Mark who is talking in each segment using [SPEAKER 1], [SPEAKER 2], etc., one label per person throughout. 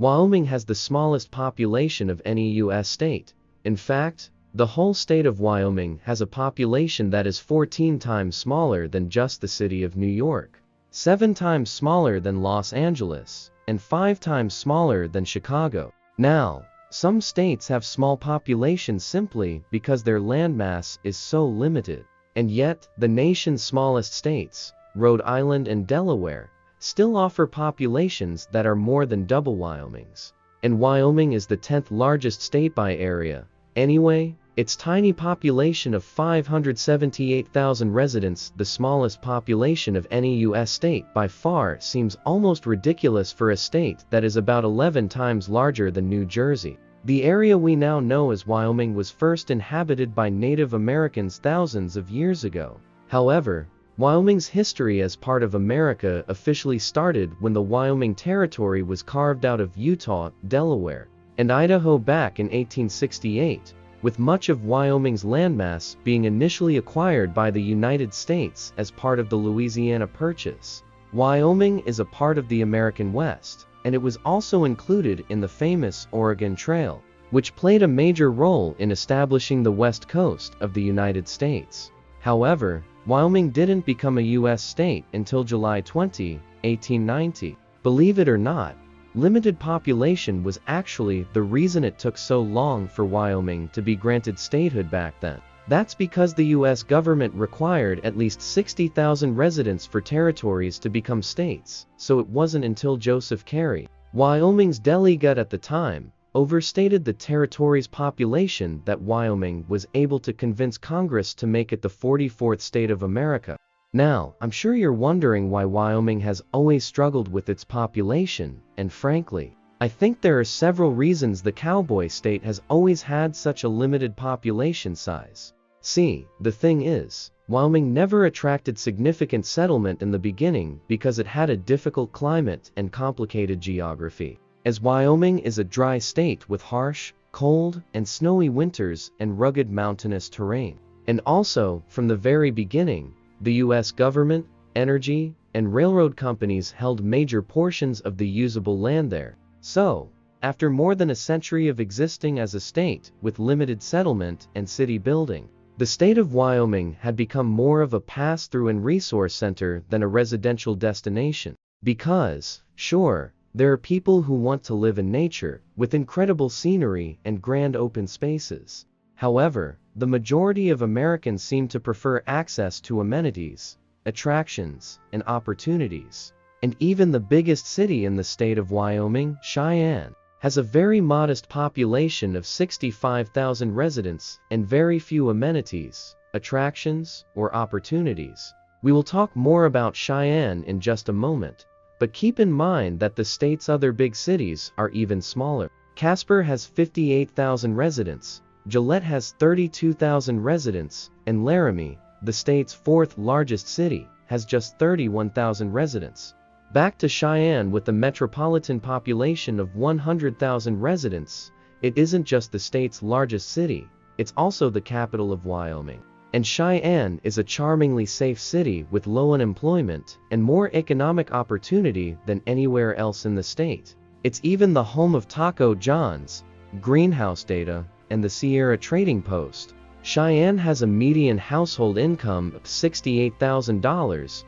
[SPEAKER 1] Wyoming has the smallest population of any U.S. state. In fact, the whole state of Wyoming has a population that is 14 times smaller than just the city of New York, 7 times smaller than Los Angeles, and 5 times smaller than Chicago. Now, some states have small populations simply because their landmass is so limited. And yet, the nation's smallest states, Rhode Island and Delaware, still offer populations that are more than double Wyoming's. And Wyoming is the 10th largest state by area. Anyway, its tiny population of 578,000 residents, the smallest population of any U.S. state by far, seems almost ridiculous for a state that is about 11 times larger than New Jersey. The area we now know as Wyoming was first inhabited by Native Americans thousands of years ago. However, Wyoming's history as part of America officially started when the Wyoming Territory was carved out of Utah, Delaware, and Idaho back in 1868, with much of Wyoming's landmass being initially acquired by the United States as part of the Louisiana Purchase. Wyoming is a part of the American West, and it was also included in the famous Oregon Trail, which played a major role in establishing the west coast of the United States. However, Wyoming didn't become a U.S. state until July 20, 1890. Believe it or not, limited population was actually the reason it took so long for Wyoming to be granted statehood back then. That's because the U.S. government required at least 60,000 residents for territories to become states, so it wasn't until Joseph Carey, Wyoming's delegate at the time, overstated the territory's population that Wyoming was able to convince Congress to make it the 44th state of America. Now, I'm sure you're wondering why Wyoming has always struggled with its population, and frankly, I think there are several reasons the cowboy state has always had such a limited population size. See, the thing is, Wyoming never attracted significant settlement in the beginning because it had a difficult climate and complicated geography. As Wyoming is a dry state with harsh, cold, and snowy winters and rugged mountainous terrain. And also, from the very beginning, the U.S. government, energy, and railroad companies held major portions of the usable land there. So, after more than a century of existing as a state with limited settlement and city building, the state of Wyoming had become more of a pass-through and resource center than a residential destination. Because, sure, there are people who want to live in nature, with incredible scenery and grand open spaces. However, the majority of Americans seem to prefer access to amenities, attractions, and opportunities. And even the biggest city in the state of Wyoming, Cheyenne, has a very modest population of 65,000 residents and very few amenities, attractions, or opportunities. We will talk more about Cheyenne in just a moment, but keep in mind that the state's other big cities are even smaller. Casper has 58,000 residents, Gillette has 32,000 residents, and Laramie, the state's fourth largest city, has just 31,000 residents. Back to Cheyenne with a metropolitan population of 100,000 residents, it isn't just the state's largest city, it's also the capital of Wyoming. And Cheyenne is a charmingly safe city with low unemployment and more economic opportunity than anywhere else in the state. It's even the home of Taco John's, Greenhouse Data, and the Sierra Trading Post. Cheyenne has a median household income of $68,000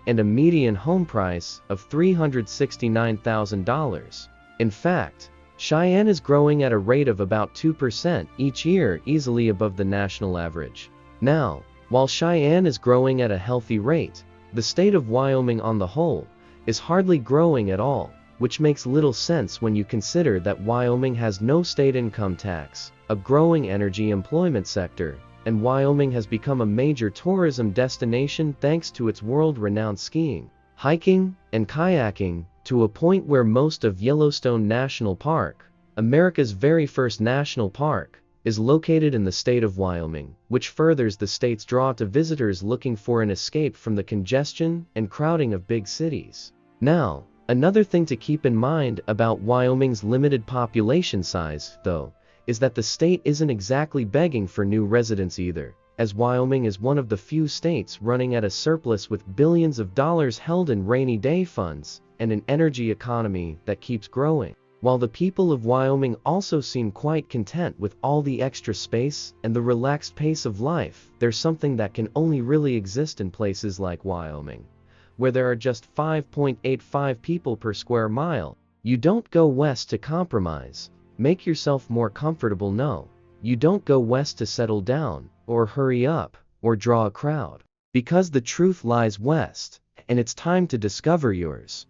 [SPEAKER 1] and a median home price of $369,000. In fact, Cheyenne is growing at a rate of about 2% each year, easily above the national average. Now, while Cheyenne is growing at a healthy rate, the state of Wyoming on the whole is hardly growing at all, which makes little sense when you consider that Wyoming has no state income tax, a growing energy employment sector, and Wyoming has become a major tourism destination thanks to its world-renowned skiing, hiking, and kayaking, to a point where most of Yellowstone National Park, America's very first national park, is located in the state of Wyoming, which furthers the state's draw to visitors looking for an escape from the congestion and crowding of big cities. Now, another thing to keep in mind about Wyoming's limited population size, though, is that the state isn't exactly begging for new residents either, as Wyoming is one of the few states running at a surplus with billions of dollars held in rainy day funds and an energy economy that keeps growing. While the people of Wyoming also seem quite content with all the extra space and the relaxed pace of life, there's something that can only really exist in places like Wyoming, where there are just 5.85 people per square mile. You don't go west to compromise, make yourself more comfortable. No, you don't go west to settle down, or hurry up, or draw a crowd. Because the truth lies west, and it's time to discover yours.